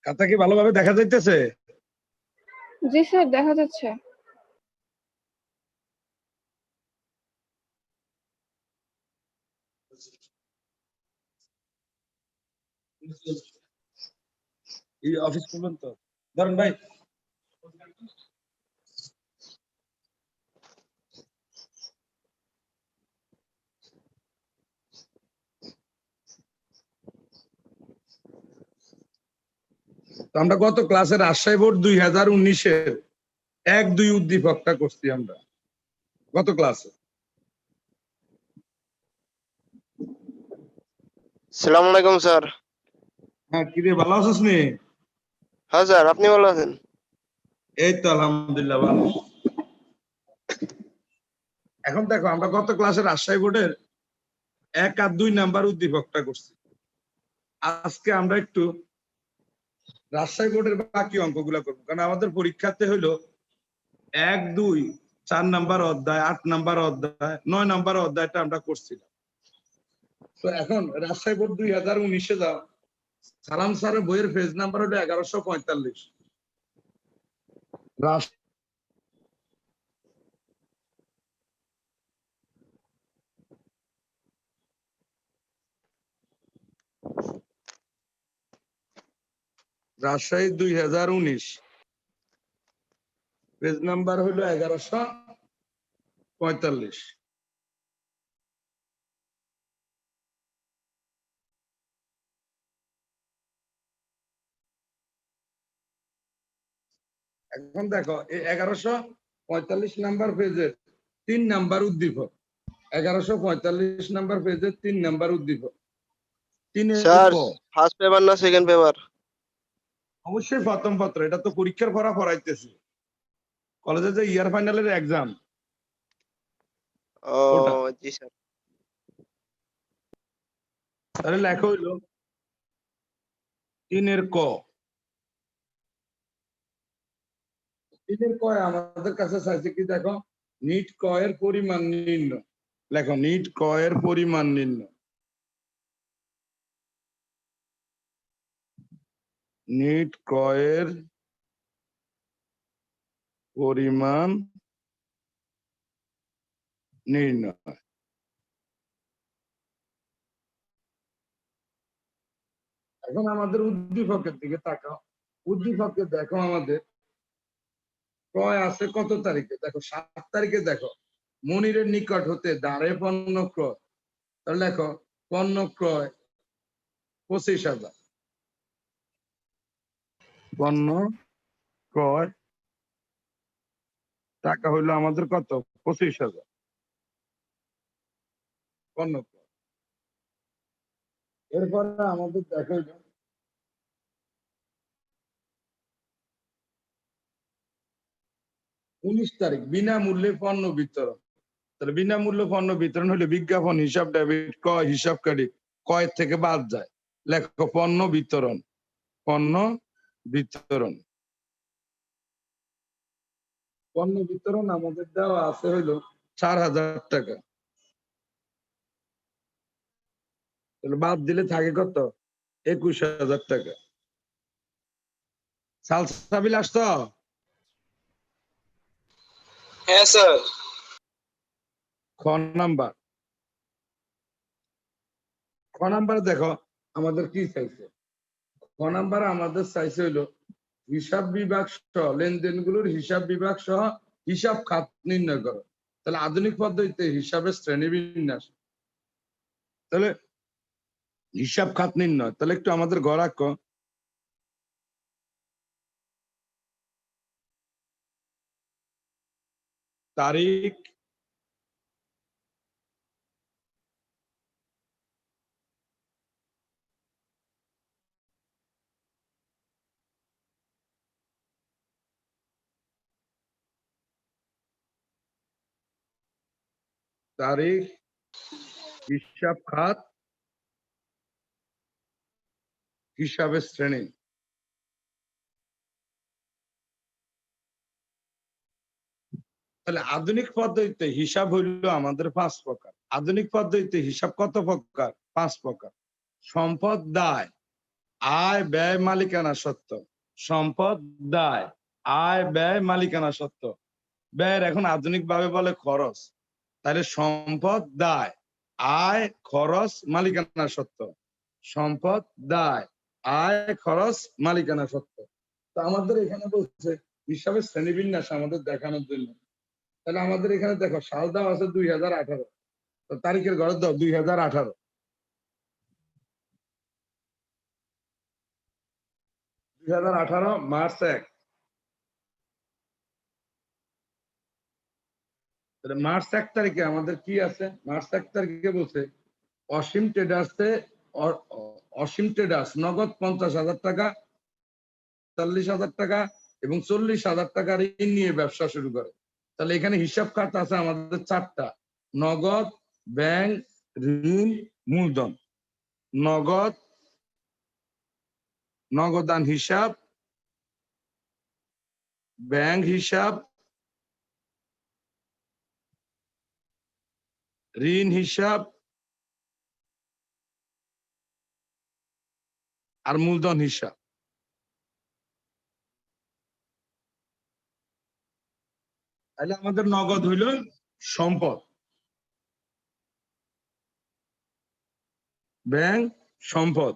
খাতা কি ভালোভাবে দেখা যাইতেছে? জি স্যার, দেখা যাচ্ছে। এই অফিস করবেন তো, ধরেন ভাই। আমরা গত ক্লাসে রাজশাহী বোর্ড 2019-এর 1-2 উদ্দীপকটা করছি আমরা গত ক্লাসে। আসসালামু আলাইকুম স্যার। হ্যাঁ, কিরে ভালো আছিস নি? হ্যাঁ স্যার, আপনি ভালো আছেন? এই তো আলহামদুলিল্লাহ ভালো। এখন দেখো, আমরা গত ক্লাসে রাজশাহী বোর্ডের 1 আর 2 নাম্বার উদ্দীপকটা করছি। আজকে আমরা একটু রাজশাহী বোর্ডের বাকি অঙ্কগুলা করবো, কারণ আমাদের পরীক্ষাতে হইলো 1, 2, 4 নাম্বার অধ্যায়, 8 নাম্বার অধ্যায়, 9 নাম্বার অধ্যায়টা আমরা করছিলাম। তো এখন রাজশাহী বোর্ড 2019-এ যাও, সালাম স্যারের বইয়ের পেজ নাম্বার হলো 1145। রাজশাহী 2019 পেজ নাম্বার হলো 1145। এখন দেখো, এই 1145 নাম্বার পেজের 3 নাম্বার উদ্দীপক, 1145 নাম্বার পেজের 3 নাম্বার উদ্দীপক। স্যার, ফার্স্ট পেপার না সেকেন্ড পেপার? অবশ্যই প্রথম পত্র, এটা তো পরীক্ষার পড়া পড়াইতেছি, কলেজে যে ইয়ার ফাইনালের এক্সাম। ও ওটা জি স্যার। তাহলে লেখা হইলো 3-এর ক। 3-এর ক আমাদের কাছে চাইছে কি, দেখো, নিট ক এর পরিমাণ নির্ণয়। লেখো, নিট ক এর পরিমাণ নির্ণয়। নিট ক এর পরিমাণ নির্ণয়। এখন আমাদের উদ্দীপকের দিকে তাকাও। উদ্দীপকে দেখো, আমাদের ক্রয় আছে কত তারিখে? দেখো 7 তারিখে। দেখো, মনিরের নিকট হতে দাঁড়ে পণ্য ক্রয়। তাহলে দেখো, পণ্য ক্রয় 25,000। পণ্য ক্রয় টাকা হইলো আমাদের কত? 25,000 পণ্য ক্রয়। এরপরে আমাদের দেখো 19 তারিখ বিনামূল্যে পণ্য বিতরণ। তাহলে বিনামূল্য পণ্য বিতরণ হলে বিজ্ঞাপন, হিসাব ডেবিট, ক হিসাব ক্রেডিট, কয়ের থেকে বাদ যায়। লেখো পণ্য বিতরণ। পণ্য বিতরণ। পণ্য বিতরণ আমাদের দেওয়া আছে হইলো 4,000 টাকা। তাহলে বাদ দিলে থাকে কত? 21,000 টাকা। সালসাবিল আসতো? হ্যাঁ স্যার। খ নাম্বার। খ নাম্বার দেখো, আমাদের কি চাইছে? খ নাম্বার আমাদের চাইছে হইলো হিসাব বিভাগ সহ লেনদেনগুলোর হিসাব বিভাগ সহ হিসাব খাত নির্ণয় করো। তাহলে আধুনিক পদ্ধতিতে হিসাবের শ্রেণীবিন্যাস। তাহলে হিসাব খাত নির্ণয়, তাহলে একটু আমাদের ঘর রাখো। তারিখ, তারিখ, হিসাব খাত, হিসাবের শ্রেণী। তাহলে আধুনিক পদ্ধতিতে হিসাব হইল আমাদের 5 প্রকার। আধুনিক পদ্ধতিতে হিসাব কত প্রকার? 5 প্রকার। সম্পদ, দায়, আয় ব্যয় মালিকানা সত্ত্ব, সম্পদ দায়, আয় ব্যয় মালিকানা সত্ত্ব। ব্যয়ের এখন আধুনিক ভাবে বলে খরচ। তাহলে সম্পদ দায়, আয় খরচ মালিকানা সত্ত্ব, সম্পদ দায়, আয় খরচ মালিকানা সত্ত্ব। তো আমাদের এখানে বলছে হিসাবের শ্রেণীবিন্যাস আমাদের দেখানোর জন্য। তাহলে আমাদের এখানে দেখো সাল দেওয়া আছে 2018, তো তারিখের ঘরে দাও 2018, 2018 মার্চ 1। মার্চ 1 তারিখে আমাদের কি আছে? মার্চ 1 তারিখে বলছে অসীম ট্রেডার্সে অসীম ট্রেডার্স নগদ 50,000 টাকা, 40,000 টাকা এবং 40,000 টাকা ঋণ নিয়ে ব্যবসা শুরু করে। তাহলে এখানে হিসাব খাত আছে আমাদের 4টা: নগদ, ব্যাংক, ঋণ, মূলধন। নগদ, নগদান হিসাব, ব্যাংক হিসাব, ঋণ হিসাব আর মূলধন হিসাব। তাহলে আমাদের নগদ হইল সম্পদ, ব্যাংক সম্পদ,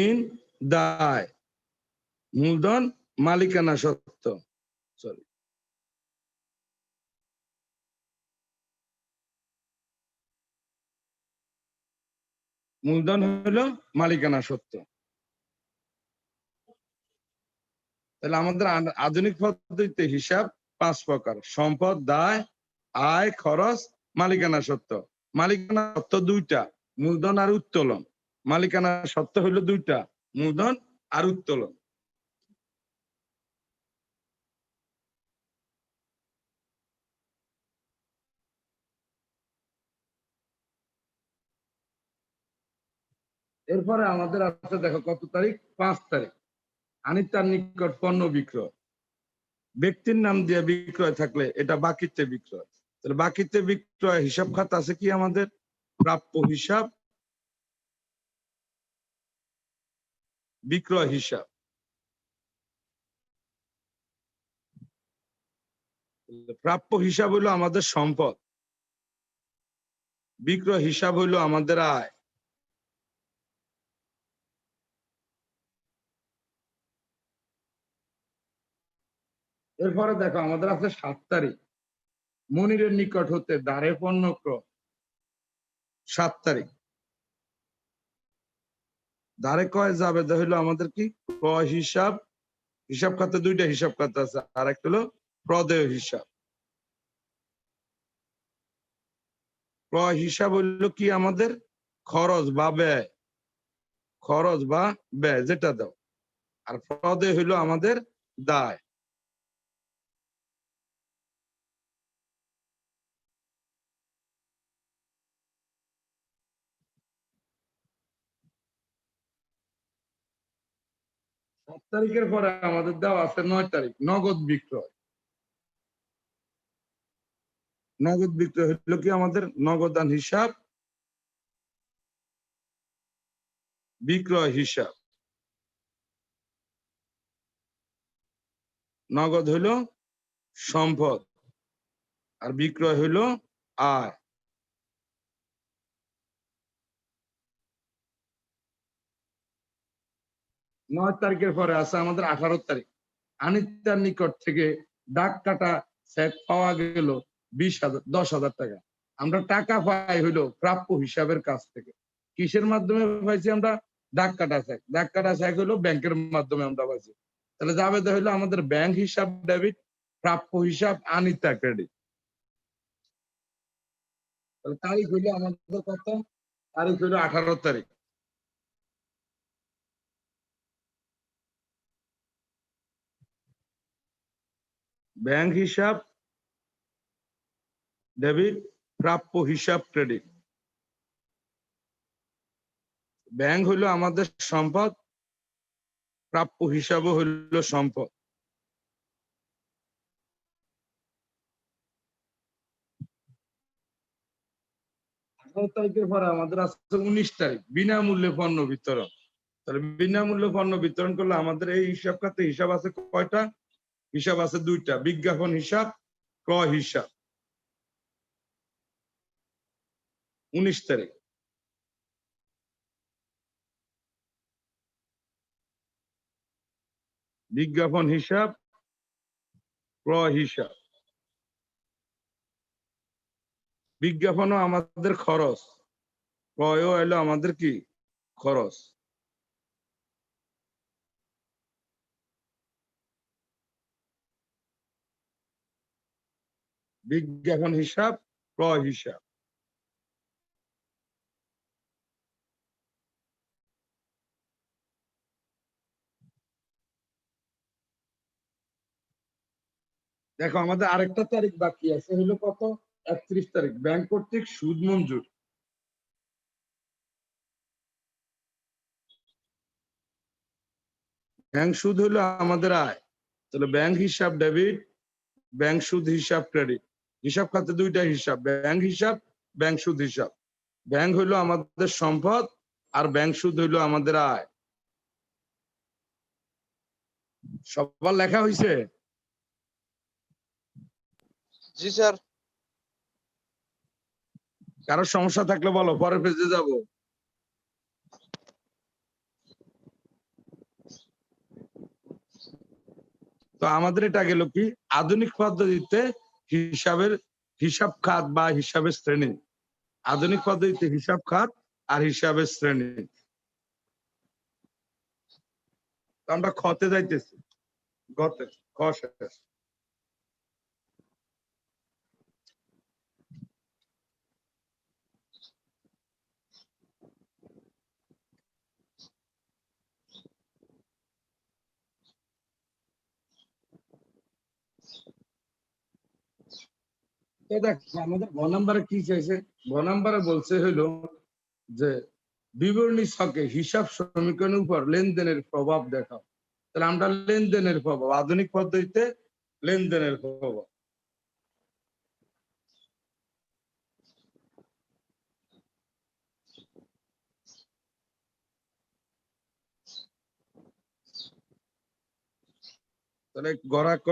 ঋণ দায়, মূলধন মালিকানা সত্ত্ব। সরি, মূলধন হলো মালিকানা সত্ত্ব। তাহলে আমাদের আধুনিক পদ্ধতিতে হিসাব 5 প্রকার: সম্পদ দায়, আয় খরচ, মালিকানা সত্ত্ব। মালিকানা সত্ত্ব 2টা, মূলধন আর উত্তোলন। মালিকানা সত্ত্ব হইলো 2টা, মূলধন আর উত্তোলন। এরপরে আমাদের আছে দেখো কত তারিখ? 5 তারিখ, আনিতার নিকট পণ্য বিক্রয়। ব্যক্তির নাম দিয়ে বিক্রয় থাকলে এটা বাকিতে বিক্রয়। তাহলে বাকিতে বিক্রয় হিসাব খাত আছে কি আমাদের? প্রাপ্য হিসাব, বিক্রয় হিসাব। প্রাপ্য হিসাব হইলো আমাদের সম্পদ, বিক্রয় হিসাব হইলো আমাদের আয়। এরপরে দেখো আমাদের আছে 7 তারিখ, মনিরের নিকট হতে দ্বারে পণ্য ক্রয়। 7 তারিখ দ্বারে ক্রয় যাবে হইলো আমাদের কি? ক্রয় হিসাব। হিসাব খাতে 2টা হিসাব খাত আছে, আর একটা হলো প্রদেয় হিসাব। ক্রয় হিসাব হইলো কি আমাদের? খরচ বা ব্যয়, খরচ বা ব্যয় যেটা দাও। আর প্রদেয় হইলো আমাদের দায়। সাত তারিখের পরে আমাদের দেওয়া আছে 9 তারিখ, নগদ বিক্রয়। নগদ বিক্রয় হলো কি আমাদের? নগদান হিসাব, বিক্রয় হিসাব। নগদ হইলো সম্পদ আর বিক্রয় হইলো আয়। নয় তারিখের পরে আছে আমাদের 18 তারিখ, আনিতার নিকট থেকে ডাক কাটা চেক পাওয়া গেল 10,000 টাকা। আমরা টাকা পাই হইলো প্রাপ্য হিসাবের কাছ থেকে। কিসের মাধ্যমে পাইছি আমরা? ডাক কাটা চেক। ডাক কাটা চেক হইলো ব্যাংকের মাধ্যমে আমরা পাইছি। তাহলে যাবে হইলো আমাদের ব্যাংক হিসাব ডেবিট, প্রাপ্য হিসাব আনিতা ক্রেডিট। তাহলে তারিখ হইলো আমাদের কত? তারিখ হইলো 18 তারিখ। ব্যাংক হিসাব ডেবিট, প্রাপ্য হিসাব ক্রেডিট। ব্যাংক হইলো আমাদের সম্পদ, প্রাপ্য হিসাবও হইলো সম্পদ। তারিখের পরে আমাদের আছে 19 তারিখ বিনামূল্যে পণ্য বিতরণ। তাহলে বিনামূল্যে পণ্য বিতরণ করলে আমাদের এই হিসাব খাতে হিসাব আছে কয়টা? হিসাব আছে দুইটা, বিজ্ঞাপন হিসাব, ক্রয় হিসাব। 19 তারিখ বিজ্ঞাপন হিসাব, ক্রয় হিসাব। বিজ্ঞাপনও আমাদের খরচ, ক্রয়ও এলো আমাদের কি খরচ। বিজ্ঞাপন হিসাব, ক্রয় হিসাব। দেখো আমাদের আরেকটা তারিখ বাকি আছে, হলো কত? 31 তারিখ, ব্যাংক কর্তৃক সুদ মঞ্জুর। ব্যাংক সুদ হলো আমাদের আয়। তাহলে ব্যাংক হিসাব ডেবিট, ব্যাংক সুদ হিসাব ক্রেডিট। হিসাব খাতে দুইটা হিসাব, ব্যাংক হিসাব, ব্যাংক সুদ হিসাব। ব্যাংক হইলো আমাদের সম্পদ আর ব্যাংক সুদ হইলো আমাদের আয়। সবার লেখা হয়েছে? জি স্যার। কারো সমস্যা থাকলে বলো, পরের পেজে যাব। তো আমাদের এটা গেল কি আধুনিক পদ্ধতিতে হিসাব খাত বা হিসাবের শ্রেণী। আধুনিক পদ্ধতিতে হিসাব খাত আর হিসাবের শ্রেণী। আমরা খতে যাইতেছি, গতে খ শেষ। দেখ আমাদের গ নাম্বারে কি চাইছে? গ নাম্বারে বলছে হইলো যে বিবরণী ছকে হিসাব সমীকরণের উপর লেনদেনের প্রভাব দেখাও। তাহলে আমরা লেনদেনের প্রভাব, আধুনিক পদ্ধতিতে লেনদেনের প্রভাব। তাহলে গড়াক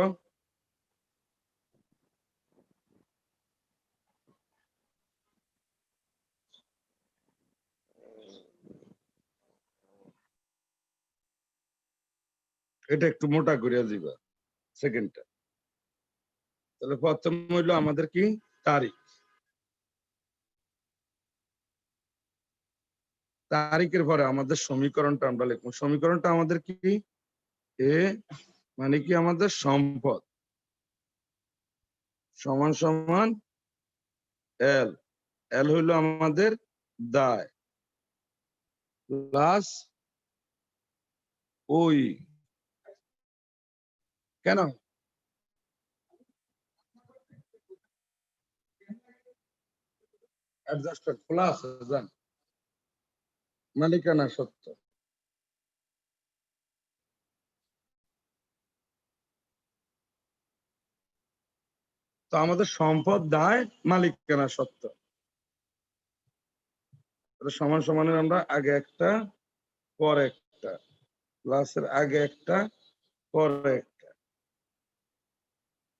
এটা একটু মোটা করিয়া দিবা সেকেন্ডটা। তাহলে প্রথম হইলো আমাদের কি তারিখ। তারিখের পরে আমাদের সমীকরণটা আমরা লিখবো। সমীকরণটা আমাদের কি? এ মানে কি আমাদের সম্পদ সমান সমান এল। এল হইলো আমাদের দায় প্লাস ওই। কেন? অ্যাডজাস্টার খোলা আছে জান, মালিকানা সত্য। তো আমাদের সম্পদ দায় মালিকানা সত্য সমান সমানের আমরা আগে একটা পর একটা, প্লাসের আগে একটা পরে একটা।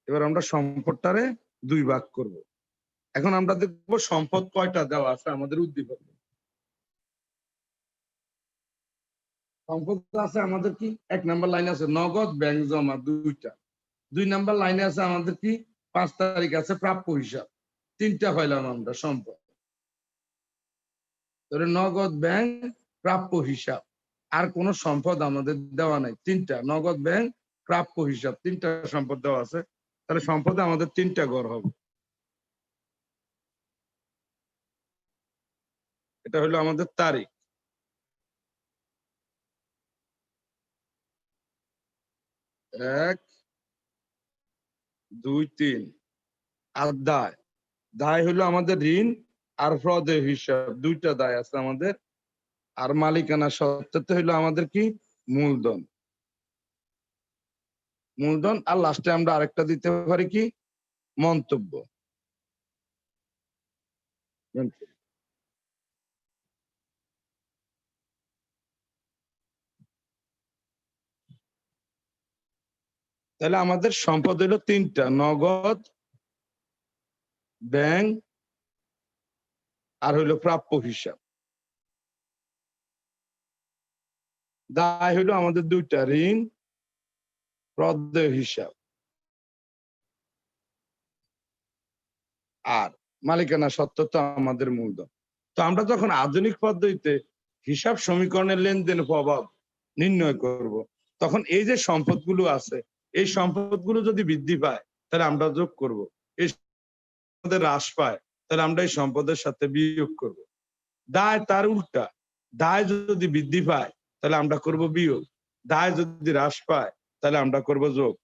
এবার আমরা সম্পদটারে দুই ভাগ করব। এখন আমরা দেখবো সম্পদ কয়টা দেওয়া আছে আমাদের উদ্দীপকে। সম্পদ আছে আমাদের কি, এক নাম্বার লাইনে আছে নগদ ব্যাংক জমা দুইটা। 2 নাম্বার লাইনে আছে আমাদের কি 5 তারিখ আছে প্রাপ্য হিসাব। তিনটা পাইলাম আমরা সম্পদ। ধরে নগদ ব্যাংক, প্রাপ্য হিসাব, আর কোন সম্পদ আমাদের দেওয়া নাই। তিনটা নগদ ব্যাংক, প্রাপ্য হিসাব, তিনটা সম্পদ দেওয়া আছে। তাহলে সম্পদে আমাদের তিনটা ঘর হবে। এটা হলো আমাদের তারিখ। এক, দুই, তিন। আর দায়, দায় হলো আমাদের ঋণ আর প্রদেয় হিসাব, দুইটা দায় আছে আমাদের। আর মালিকানা সত্ত্বে হইলো আমাদের কি মূলধন। মূলধন আর লাস্টে আমরা আরেকটা দিতে পারি কি মন্তব্য। তাহলে আমাদের সম্পদ হলো তিনটা, নগদ, ব্যাংক আর হইলো প্রাপ্য হিসাব। দায় হইলো আমাদের দুইটা, ঋণ, প্রদেয় হিসাব আর মালিকানা সত্ত্ব তো আমাদের মূলধন। তো আমরা যখন আধুনিক পদ্ধতিতে হিসাব সমীকরণের লেনদেন প্রভাব নির্ণয় করব, তখন এই যে সম্পদগুলো আছে, এই সম্পদগুলো যদি বৃদ্ধি পায় তাহলে আমরা যোগ করব, এই সম্পদের হ্রাস পায় তাহলে আমরা এই সম্পদের সাথে বিয়োগ করব। দায় তার উল্টা, দায় যদি বৃদ্ধি পায় তাহলে আমরা করব বিয়োগ, দায় যদি হ্রাস পায় তাহলে আমরা করব যোগ।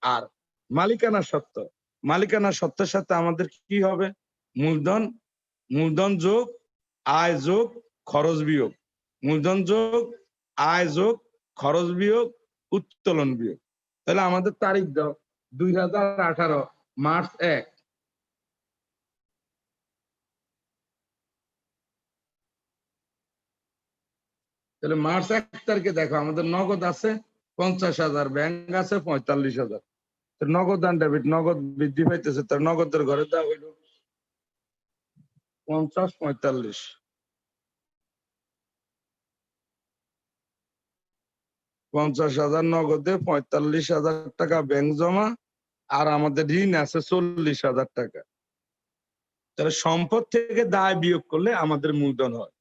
আর মালিকানা সত্ত্ব, মালিকানা সত্ত্বের সাথে আমাদের কি হবে? মূলধন, মূলধন যোগ আয় যোগ খরচ বিয়োগ, মূলধন যোগ আয় যোগ খরচ বিয়োগ উত্তোলন বিয়োগ। তাহলে আমাদের তারিখ দাও 2018 মার্চ 1। তাহলে মার্চ 1 তারিখে দেখো আমাদের নগদ আছে 50,000, ব্যাংক আছে 45,000। নগদ আর ডেবিট, নগদ বৃদ্ধি পাইতেছে, তার নগদের ঘরে দেওয়া হইল 50, 45। 50,000 নগদে, 45,000 টাকা ব্যাংক জমা, আর আমাদের ঋণ আছে 40,000 টাকা। তাহলে সম্পদ থেকে দায় বিয়োগ করলে আমাদের মূলধন হয়।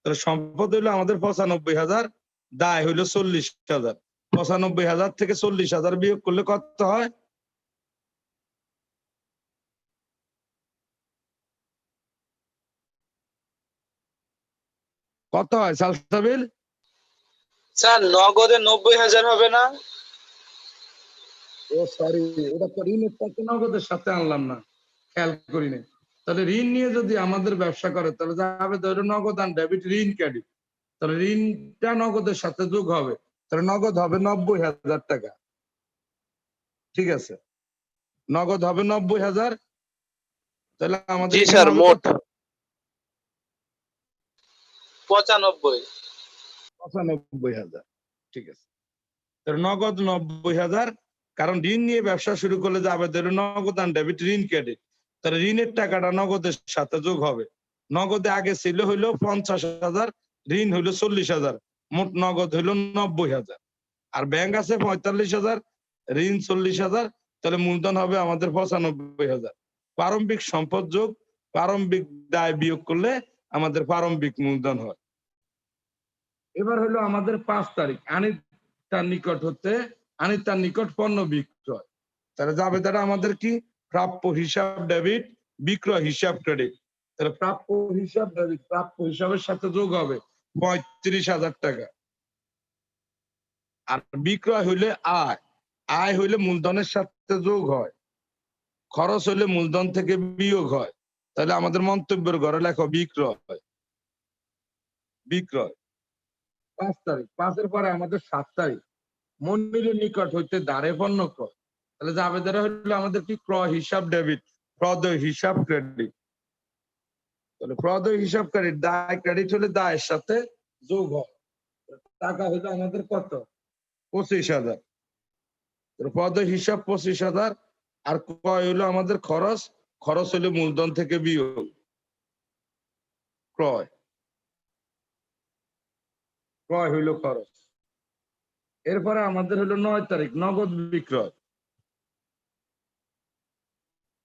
তাহলে সম্পদ হইলো আমাদের 95,000, দায় হইলো 40,000। 95,000 থেকে 40,000 বিয়োগ করলে কত হয়? কত হয় সালসাবিল? স্যার নগদে 90,000 হবে না? ও সরি, ওটা তো ঋণের টাকা নগদের সাথে আনলাম না, খেয়াল করি নাই। তাহলে ঋণ নিয়ে যদি আমাদের ব্যবসা করে তাহলে যাবে ধরো নগদ আর ডেবিট, ঋণ ক্রেডিট। তাহলে ঋণটা নগদের সাথে যোগ হবে, তাহলে নগদ হবে 90,000 টাকা। ঠিক আছে, নগদ হবে 90,000। তাহলে আমাদের জি এখানে স্যার, হবে মোট কত? 95। 95,000। ঠিক আছে, তাহলে নগদ 90,000, কারণ ঋণ নিয়ে ব্যবসা শুরু করলে যাবে ধরো নগদ আর ডেবিট, ঋণ ক্রেডিট। তাহলে ঋণের টাকাটা নগদের সাথে যোগ হবে। নগদে আগে ছিল হইলো 50,000, ঋণ হইলো 40,000, মোট নগদ হইলো 90,000। আর ব্যাংক আছে 45,000, ঋণ 40,000, তাহলে মূলধন হবে আমাদের 95,000। প্রারম্ভিক সম্পদ যোগ প্রারম্ভিক দায় বিয়োগ করলে আমাদের প্রারম্ভিক মূলধন হয়। এবার হলো আমাদের 5 তারিখ, আনিতার নিকট হতে, আনিতার নিকট পণ্য বিক্রয়। তাহলে যাবে দ্বারা আমাদের কি? প্রাপ্য হিসাব ডেবিট, বিক্রয় হিসাব ক্রেডিট। তাহলে প্রাপ্য হিসাব ডেবিট, প্রাপ্য হিসাবের সাথে যোগ হবে 35,000 টাকা। আর বিক্রয় হইলে আয়, আয় হইলে মূলধনের সাথে যোগ হয়, খরচ হইলে মূলধন থেকে বিয়োগ হয়। তাহলে আমাদের মন্তব্যের ঘরে লেখো বিক্রয়, বিক্রয়। 5 তারিখ, 5-এর পরে আমাদের 7 তারিখ, মন্দিরের নিকট হইতে দ্বারে পণ্য ক্রয়। তাহলে যাবে দ্বারা হইলো আমাদের কি? ক্রয় হিসাব ডেবিট, প্রদেয় হিসাব ক্রেডিট। তাহলে প্রদেয় হিসাব ক্রেডিট, দায় ক্রেডিট হলে দায়ের সাথে যোগ হয়, টাকা হইলো আমাদের কত? 25,000। প্রদেয় হিসাব 25,000, আর ক্রয় হইলো আমাদের খরচ, খরচ হইলো মূলধন থেকে বিয়োগ, ক্রয়, ক্রয় হইলো খরচ। এরপরে আমাদের হলো 9 তারিখ, নগদ বিক্রয়,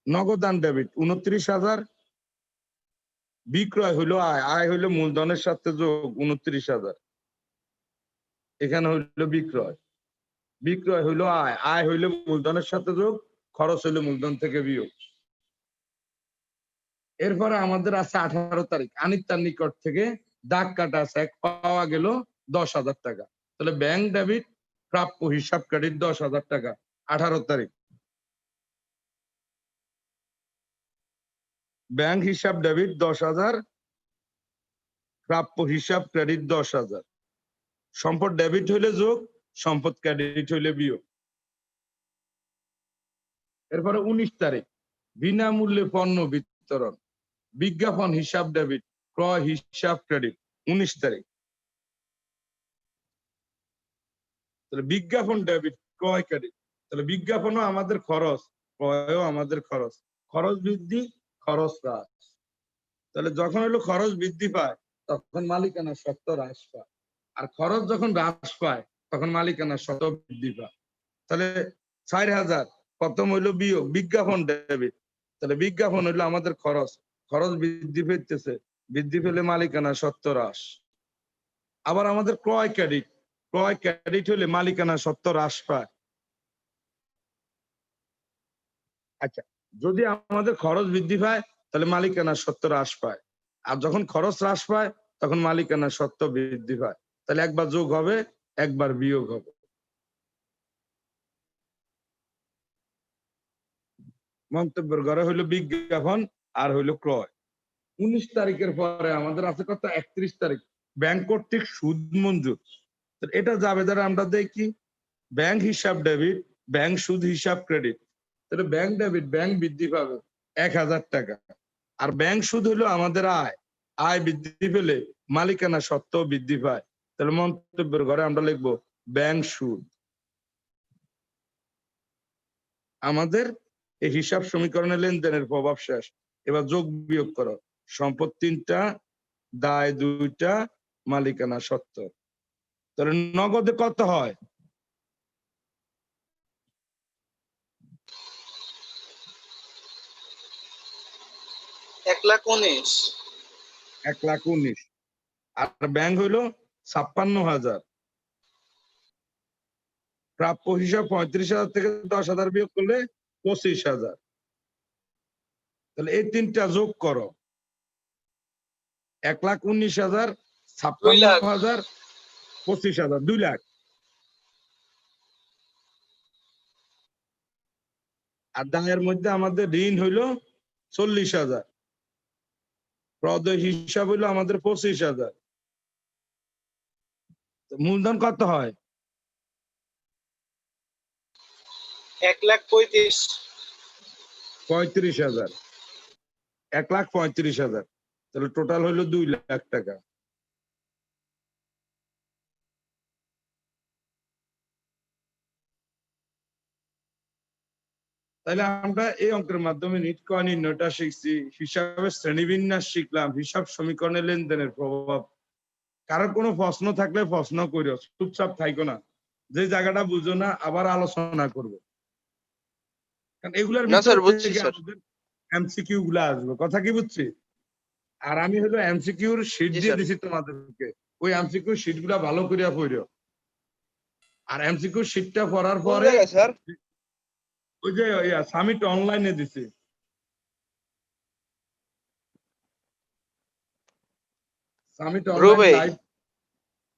নগদ আর ডেবিট 29,000, বিক্রয় হইলো আয়, আয় হইলো মূলধনের সাথে যোগ 29,000। এখানে হইলো বিক্রয়, বিক্রয় হইলো আয়, আয় হইলো মূলধনের সাথে যোগ, খরচ হইলো মূলধন থেকে বিয়োগ। এরপরে আমাদের আছে 18 তারিখ, আনিতার নিকট থেকে দাগ কাটা আছে, পাওয়া গেল 10,000 টাকা। তাহলে ব্যাংক ডেবিট, প্রাপ্য হিসাব ক্রেডিট 10,000 টাকা 18 তারিখ। ব্যাংক হিসাব ডেবিট 10,000, প্রাপ্য হিসাব ক্রেডিট 10,000। সম্পদ ডেবিট হইলে যোগ, সম্পদ ক্রেডিট হইলে বিয়োগ। এরপরে 19 তারিখ, বিনামূল্যে পণ্য বিতরণ, বিজ্ঞাপন হিসাব ডেবিট, ক্রয় হিসাব ক্রেডিট 19 তারিখ। তাহলে বিজ্ঞাপন ডেবিট, ক্রয় ক্রেডিট। তাহলে বিজ্ঞাপনও আমাদের খরচ, ক্রয়ও আমাদের খরচ। খরচ বৃদ্ধি, খরচ হ্রাস। তাহলে যখন হলো খরচ বৃদ্ধি পায় তখন মালিকানার সত্ত্ব হ্রাস পায়, আর খরচ যখন হ্রাস পায় তখন মালিকানার সত্ত্ব বৃদ্ধি পায়। তাহলে 4,000 প্রথম হইলো বিয়োগ, বিজ্ঞাপন ডেবিট। তাহলে বিজ্ঞাপন হইলো আমাদের খরচ, খরচ বৃদ্ধি পেতেছে, বৃদ্ধি পেলে মালিকানার সত্ত্ব হ্রাস। আবার আমাদের ক্রয় ক্রেডিট, ক্রয় ক্রেডিট হলে মালিকানার সত্ত্ব হ্রাস পায়। আচ্ছা, যদি আমাদের খরচ বৃদ্ধি পায় তাহলে মালিকানার সত্ত্ব হ্রাস পায়, আর যখন খরচ হ্রাস পায় তখন মালিকানার সত্ত্ব বৃদ্ধি পায়। তাহলে একবার যোগ হবে, একবার বিয়োগ হবে। মন্তব্যের ঘরে হইলো বিজ্ঞাপন আর হইলো ক্রয়। 19 তারিখের পরে আমাদের আছে কত, 31 তারিখ, ব্যাংক কর্তৃক সুদ মঞ্জুর। এটা যাবে দ্বারা আমরা দেখি ব্যাংক হিসাব ডেবিট, ব্যাংক সুদ হিসাব ক্রেডিট। তাহলে ব্যাংক ডেবিট, ব্যাংক বৃদ্ধি পাবে 1,000 টাকা, আর ব্যাংক সুদ হলো আমাদের আয়, আয় বৃদ্ধি পেলে মালিকানা সত্ত্ব বৃদ্ধি পায়। তাহলে মন্তব্যের ঘরে আমরা লিখবো ব্যাংক সুদ। আমাদের এই হিসাব সমীকরণে লেনদেনের প্রভাব শেষ। এবার যোগ বিয়োগ করো, সম্পদ 3টা, দায় 2টা, মালিকানা সত্ত্ব। তাহলে নগদে কত হয়? 1,19,000। 1,19,000। আর ব্যাংক হইলো 56,000। প্রাপ্য হিসাব 35,000 থেকে 10,000 বিয়োগ করলে 25,000। তাহলে এই 3টা যোগ করো, 1,19,000, 56,000, 25,000, 2 লাখ। আর দায়ের মধ্যে আমাদের ঋণ হইলো 40,000, প্রদেয় হিসাব হইলো আমাদের 25,000। মূলধন কত হয়? 1,35,000। 35,000, 1,35,000। তাহলে টোটাল হইলো 2 লাখ টাকা। তাহলে আমরা এই অঙ্কের মাধ্যমে নিট ক্রয় নির্ণয়টা শিখছি, হিসাবের শ্রেণীবিন্যাস শিখলাম, হিসাব সমীকরণে লেনদেনের প্রভাব। কারোর কোনো প্রশ্ন থাকলে প্রশ্ন করিও, চুপচাপ থাইকো না। যে জায়গাটা বুঝো না আবার আলোচনা করবো, কারণ এগুলার না স্যার, ভিতর বুঝছি থেকে স্যার। আমাদের এমসিকিউ গুলা আসবে। কথা কি বুঝছি? আর আমি হলো এমসিকিউর শীট জি দিয়ে স্যার। দিছি তোমাদেরকে, ওই এমসিকিউ শীট গুলা ভালো করিয়া পড়ো। আর এমসিকিউ শীটটা পড়ার কোন পরে জায়গায় স্যার? ওই যে সামিট অনলাইনে দিছি, সামিট অনলাইন গ্রুপে? লাইভ,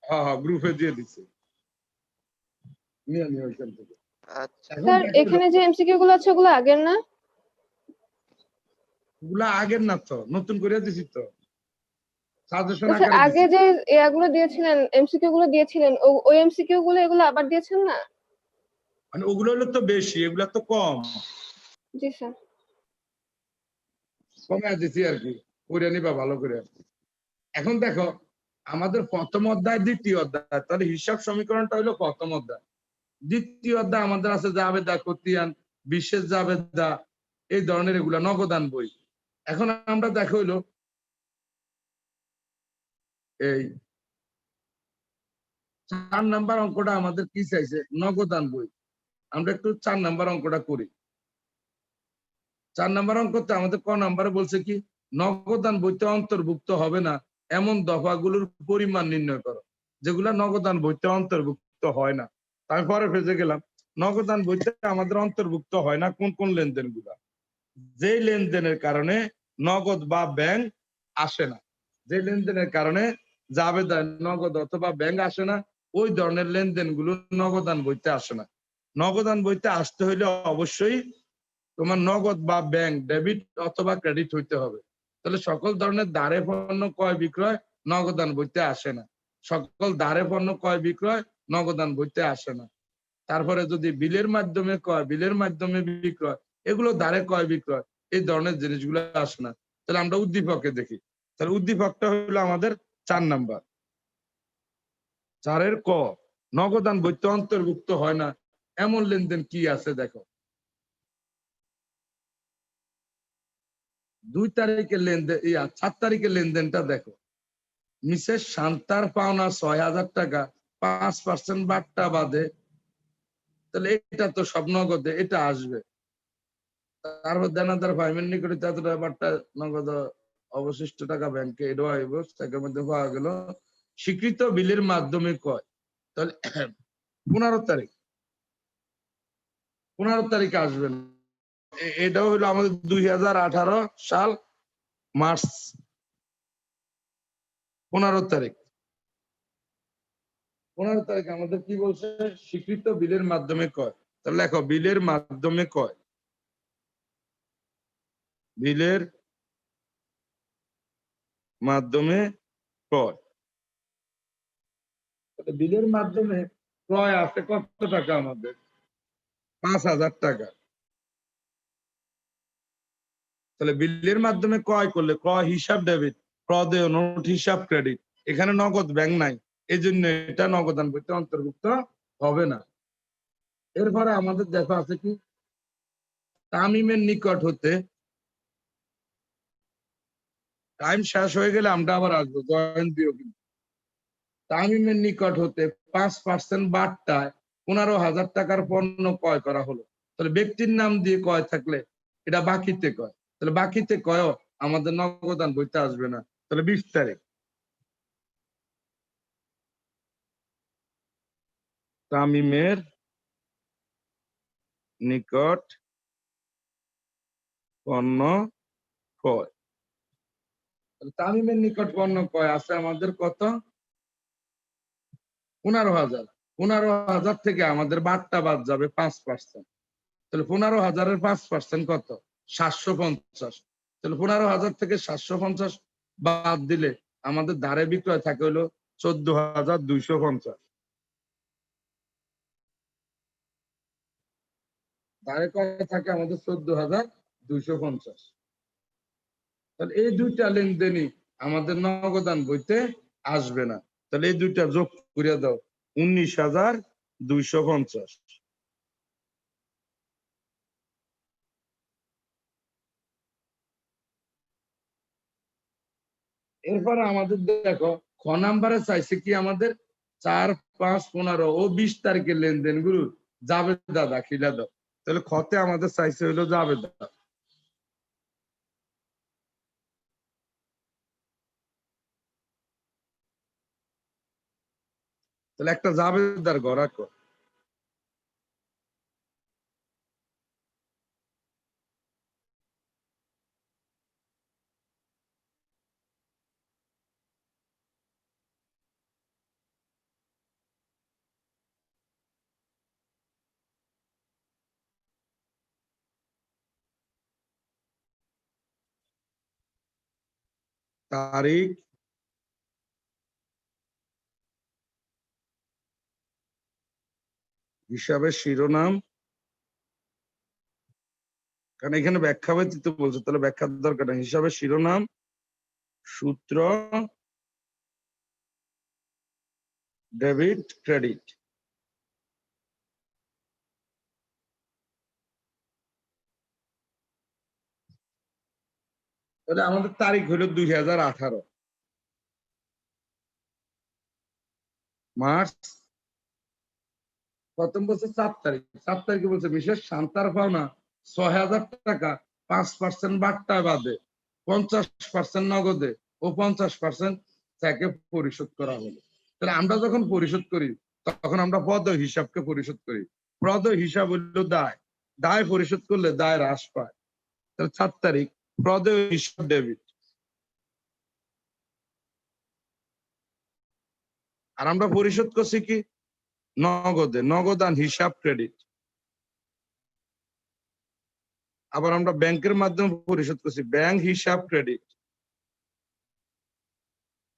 হ্যাঁ গ্রুপে দিয়ে দিছি, নিয়ে নিয়ে ওইখান থেকে। আচ্ছা এখন স্যার দেখো এখানে যে এমসিকিউ গুলো আছে ওগুলো আগের না? ওগুলা আগের না তো, নতুন করে দিছি তো, সাজেশন স্যার আকারে আগে দিছি। যে এগুলো দিয়েছিলেন, এমসিকিউ গুলো দিয়েছিলেন, ওই এমসিকিউ গুলো এগুলো আবার দিয়েছেন না? মানে ওগুলো হলো তো বেশি, এগুলা তো কম, জি স্যার। কমে দিছি আর কি, করে নিবা ভালো করে। এখন দেখো আমাদের প্রথম অধ্যায়, দ্বিতীয় অধ্যায়, তাহলে হিসাব সমীকরণটা হলো প্রথম অধ্যায়। দ্বিতীয় অধ্যায় আমাদের আছে জাবেদা, খতিয়ান, বিশেষ জাবেদা, এই ধরনের এগুলা নগদান বই। এখন আমরা দেখো হইলো এই 4 নাম্বার অঙ্কটা আমাদের কি চাইছে, নগদান বই। আমরা একটু 4 নাম্বার অঙ্কটা করি। 4 নাম্বার অঙ্কতে আমাদের ক নাম্বারে বলছে কি, নগদান বইতে অন্তর্ভুক্ত হবে না এমন দফাগুলোর পরিমাণ নির্ণয় করো, যেগুলা নগদান বইতে অন্তর্ভুক্ত হয় না। আমি পরে ফেজে গেলাম, নগদান বইতে আমাদের অন্তর্ভুক্ত হয় না কোন কোন লেনদেন গুলা, যে লেনদেনের কারণে নগদ বা ব্যাংক আসে না, যে লেনদেনের কারণে জাবেদা, নগদ অথবা ব্যাংক আসে না, ওই ধরনের লেনদেন গুলো নগদান বইতে আসে না। নগদান বইতে আসতে হইলে অবশ্যই তোমার নগদ বা ব্যাংক ডেবিট অথবা ক্রেডিট হইতে হবে। তাহলে সকল ধরনের দাঁড়ে পণ্য ক্রয় বিক্রয় নগদান বইতে আসে না, সকল দাঁড়ে পণ্য ক্রয় বিক্রয় নগদান বইতে আসে না। তারপরে যদি বিলের মাধ্যমে ক্রয়, বিলের মাধ্যমে বিক্রয়, এগুলো দাঁড়ে ক্রয় বিক্রয়, এই ধরনের জিনিসগুলো আসে না। তাহলে আমরা উদ্দীপকে দেখি, তাহলে উদ্দীপকটা হলো আমাদের 4 নাম্বার। 4-এর ক, নগদান বইতে অন্তর্ভুক্ত হয় না এমন লেনদেন কি আছে দেখো। 2 তারিখের লেনদেন 4 তারিখের লেনদেনটা দেখো। মিসেস শান্তার পাওনা 6,000 টাকা, 5% বাট্টা বাদে, তাহলে এটা তো সব নগদে, এটা আসবে। তারপর দেনাদার ভাইমের নিকটে এতটা বাট্টা নগদ, অবশিষ্ট টাকা ব্যাংকে, এটাও আইব। টাকার মধ্যে পাওয়া গেল স্বীকৃত বিলের মাধ্যমে কয়, তাহলে 15 তারিখ, 15 তারিখে আসবেন। এটাও হলো আমাদের 2018 সাল মার্চ 15 তারিখ। 15 তারিখ আমাদের কি বলছে, স্বীকৃত বিলের মাধ্যমে কয়। তাহলে লেখো বিলের মাধ্যমে কয়, বিলের মাধ্যমে ক্রয়। বিলের মাধ্যমে ক্রয় আছে কত টাকা আমাদের, 5,000 টাকা। তাহলে বিলের মাধ্যমে ক্রয় করলে ক্রয় হিসাব ডেবিট, ক্রয় নোট হিসাব ক্রেডিট। এখানে নগদ ব্যাংক নাই, এই জন্য এটা নগদান বইতে অন্তর্ভুক্ত হবে না। এরপরে আমাদের দেখা আছে কি, তামিমের নিকট হতে, টাইম শেষ হয়ে গেলে আমরা আবার আসবো, জয়েন দিও কিন্তু। তামিমের নিকট হতে 5% বাট্টায় 15,000 টাকার পণ্য ক্রয় করা হলো। তাহলে ব্যক্তির নাম দিয়ে ক্রয় থাকলে এটা বাকিতে কয়, তাহলে বাকিতে কয় আমাদের নগদান বইতে আসবে না। তাহলে 20 তারিখ তামিমের নিকট পণ্য ক্রয়। তামিমের নিকট পণ্য ক্রয় আছে আমাদের কত, 15,000। 15,000 থেকে আমাদের বাট্টা বাদ যাবে 5%। তাহলে 15,000-এর 5% কত, 750। তাহলে 15,000 থেকে 750 বাদ দিলে আমাদের ধারে বিক্রয় থাকে হলো 14,250। ধারে কত থাকে আমাদের 14,250। তাহলে এই দুইটা লেনদেনই আমাদের নগদান বইতে আসবে না। তাহলে এই দুইটা যোগ করে দাও, 19,250। এরপরে আমাদের দেখো খ নাম্বারে চাইছে কি আমাদের 4, 5, 15 ও 20 তারিখের লেনদেন গুলো যাবে দাদা খিলা দাও। তাহলে খতে আমাদের চাইছে হইলো যাবে দাদা। তাহলে একটা জাবেদার ঘর আঁকো। তারিখ, হিসাবের শিরোনাম, কারণ এখানে ব্যাখ্যা ব্যতীত বলছে, তাহলে ব্যাখ্যার দরকার নেই। হিসাবের শিরোনাম, সূত্র, ডেবিট ক্রেডিট। তাহলে আমাদের তারিখ হলো 2018 মার্চ, প্রথম বলছে 4 তারিখ। 4 তারিখে বলছে বিশেষ শান্তার পাওনা 6,000 টাকা, 5% বাট্টা বাদে, 50% নগদে ও 50% চেকে পরিশোধ করা হলো। তাহলে আমরা যখন পরিশোধ করি তখন আমরা পদ হিসাবকে পরিশোধ করি। পদ হিসাব হলো দায়, দায় পরিশোধ করলে দায় হ্রাস পায়। তাহলে 4 তারিখ পদ হিসাব ডেবিট। আর আমরা পরিশোধ করছি কি নগদে, নগদান হিসাব ক্রেডিট। আবার আমরা ব্যাংকের মাধ্যমে পরিশোধ করছি, ব্যাংক হিসাব ক্রেডিট।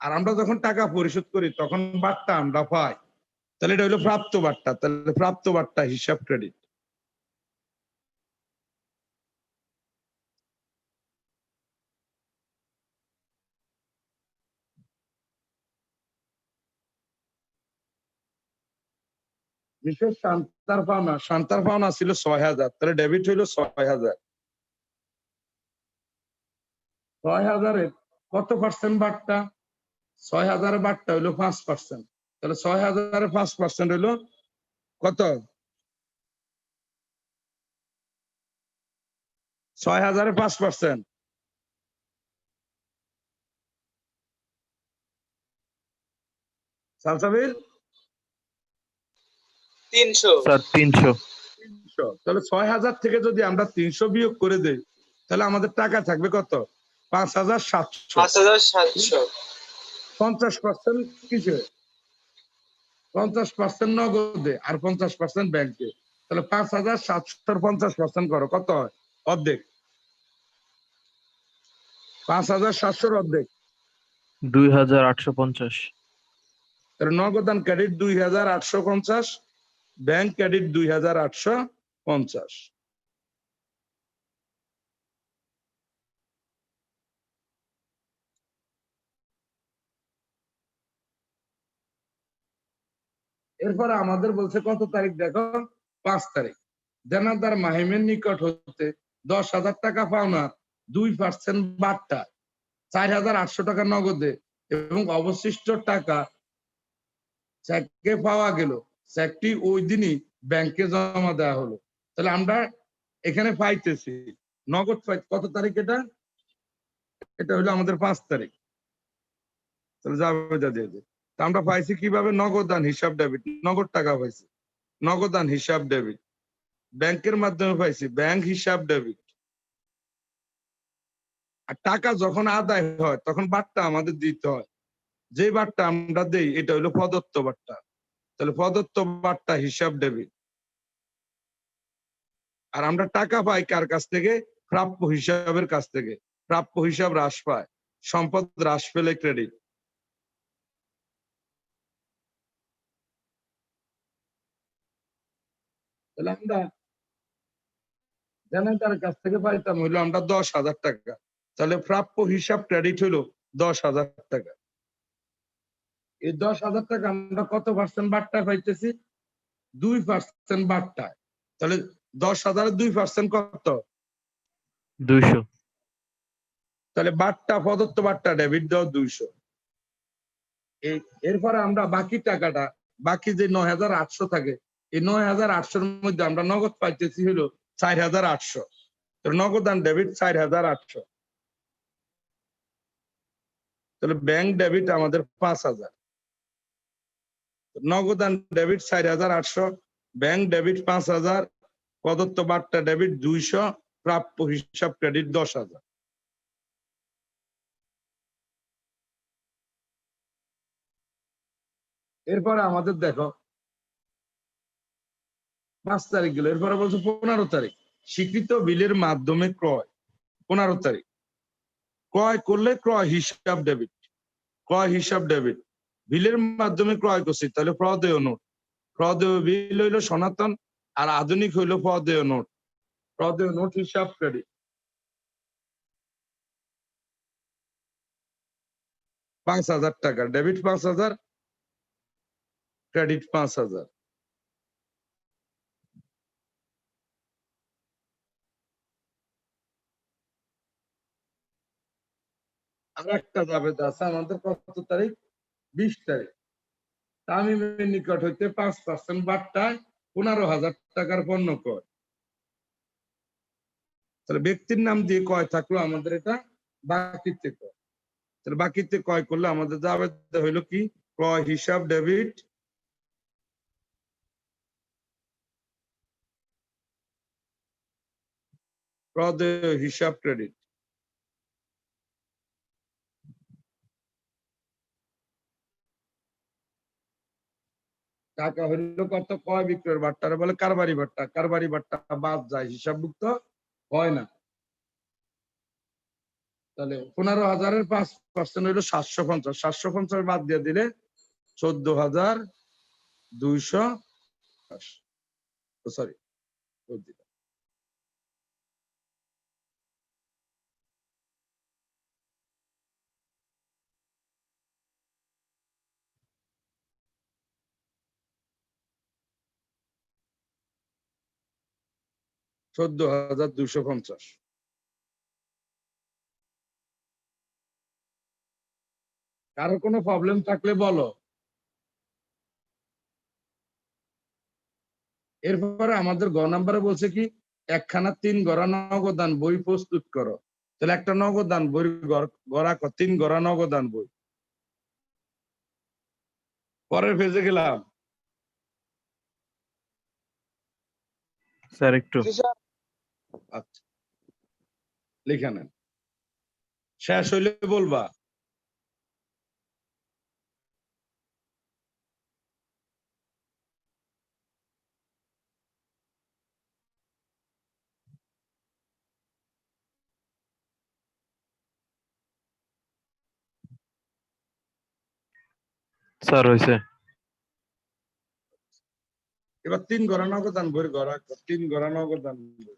আর আমরা যখন টাকা পরিশোধ করি তখন বাট্টা আমরা পাই, তাহলে এটা হলো প্রাপ্ত বাট্টা। তাহলে প্রাপ্ত বাট্টা হিসাব ক্রেডিট। বিশেষ শান্তার পাওনা ছিল 6,000, তাহলে ডেবিট হইলো 6,000। 6,000-এর কত পার্সেন্ট বাট্টা? 6,000-এর বাট্টা হইলো 5%। তাহলে 6,000-এর 5% হইলো কত? 6,000-এর 5%। সালসাবিল 300। স্যার 300। 300। তাহলে 6,000 থেকে যদি আমরা 300 বিয়োগ করে দেই, তাহলে আমাদের টাকা থাকবে কত? 5,700। 5,700। 50% কিসে? 50% নগদে আর 50% ব্যাংকে। তাহলে 5,700-র 50% করো, কত হয়? অর্ধেক। 5,700-র অর্ধেক। 2,850। তাহলে নগদান ক্রেডিট 2,850, ব্যাংক ক্রেডিট 2,850। এরপরে আমাদের বলছে কত তারিখ দেখো? 5 তারিখ। দেনাদার মাহিমের নিকট হতে 10,000 টাকা পাওনা 2% বাট্টা 4,800 টাকা নগদে এবং অবশিষ্ট টাকা চেকে পাওয়া গেল। চেকটি ওই দিনই ব্যাংকে জমা দেওয়া হলো। তাহলে আমরা এখানে পাইতেছি নগদ পাই কত তারিখ? এটা হলো আমাদের 5 তারিখ। তাহলে যাবে দিয়ে দে। তা আমরা পাইছি কিভাবে? নগদান হিসাব ডেবিট, নগদ টাকা পাইছি, নগদান হিসাব ডেবিট। ব্যাংকের মাধ্যমে পাইছি, ব্যাংক হিসাব ডেবিট। আর টাকা যখন আদায় হয় তখন বাট্টা আমাদের দিতে হয়। যে বাট্টা আমরা দেই এটা হলো প্রদত্ত বাট্টা। তাহলে প্রদত্ত বাট্টা হিসাব ডেবিট। আর আমরা টাকা পাই কার কাছ থেকে? প্রাপ্য হিসাবের কাছ থেকে। প্রাপ্য হিসাব হ্রাস পায়, সম্পদ হ্রাস পেলে ক্রেডিট। তাহলে আমরা দেনাদার কাছ থেকে পাইতাম হইলো আমরা 10,000 টাকা। তাহলে প্রাপ্য হিসাব ক্রেডিট হইলো 10,000 টাকা। এই 10,000 টাকা আমরা কত পার্সেন্ট বাট্টা পাইতেছি? 2% বাট্টায়। তাহলে 10,000-এর 2% কত? 200। তাহলে বাট্টা, প্রদত্ত বাট্টা ডেবিট দাও 200। এরপরে আমরা বাকি টাকাটা, বাকি যে 9,800 থাকে, এই 9,800-র মধ্যে আমরা নগদ পাইতেছি হলো 4,800। নগদান ডেবিট 4,800। তাহলে ব্যাংক ডেবিট আমাদের 5,000। নগদান ডেবিট 4,800, ব্যাংক ডেবিট 5,000, প্রদত্ত বাট্টা ডেবিট 200, প্রাপ্য হিসাব ক্রেডিট 10,000। এরপরে আমাদের দেখো 5 তারিখ গেল। এরপরে বলছে 15 তারিখ স্বীকৃত বিলের মাধ্যমে ক্রয়। 15 তারিখ ক্রয় করলে ক্রয় হিসাব ডেবিট, ক্রয় হিসাব ডেবিট। বিলের মাধ্যমে ক্রয় করছি, তাহলে প্রদেয় নোট। প্রদেয় বিল হইলো সনাতন, আর আধুনিক হইলো প্রদেয় নোট। প্রদেয় নোট হিসাব ক্রেডিট। 5,000 টাকা ডেবিট, 5,000 ক্রেডিট 5,000। আর একটা যাবে আছে আমাদের কত তারিখ? 20 তারিখ। তামিমের নিকট হইতে 5% বাট্টায় 15,000 টাকার পণ্য ক্রয়। তাহলে ব্যক্তির নাম দিয়ে ক্রয় থাকলো আমাদের, এটা বাকিতে ক্রয়। তাহলে বাকিতে ক্রয় করলে আমাদের যাবে হইলো কি? ক্রয় হিসাব ডেবিট, প্রদেয় হিসাব ক্রেডিট। টাকা হইলো কত? ক্রয় বিক্রয়ের বাট্টারে বলে কারবারি বাট্টা। কারবারি বাট্টা বাদ যায়, হিসাবভুক্ত হয় না। তাহলে 15,000-এর 5% হইলো 750। 750 বাদ দিয়ে দিলে 14,200। সরি, 14,250। কারো কোনো প্রবলেম থাকলে বলো। এরপরে আমাদের গ নাম্বারে বলছে কি একখানা 3 গড়া নগদান বই প্রস্তুত করো। তাহলে একটা নগদান বই গড়া 3 গড়া নগদান বই। পরের পেজে গেলাম। স্যার একটু জি স্যার। আচ্ছা লিখে নেন, শেষ হইলে বলবা। স্যার হয়েছে। এবার 3 গড়া নগদান বই গড়া 3 গড়া নগদান বই।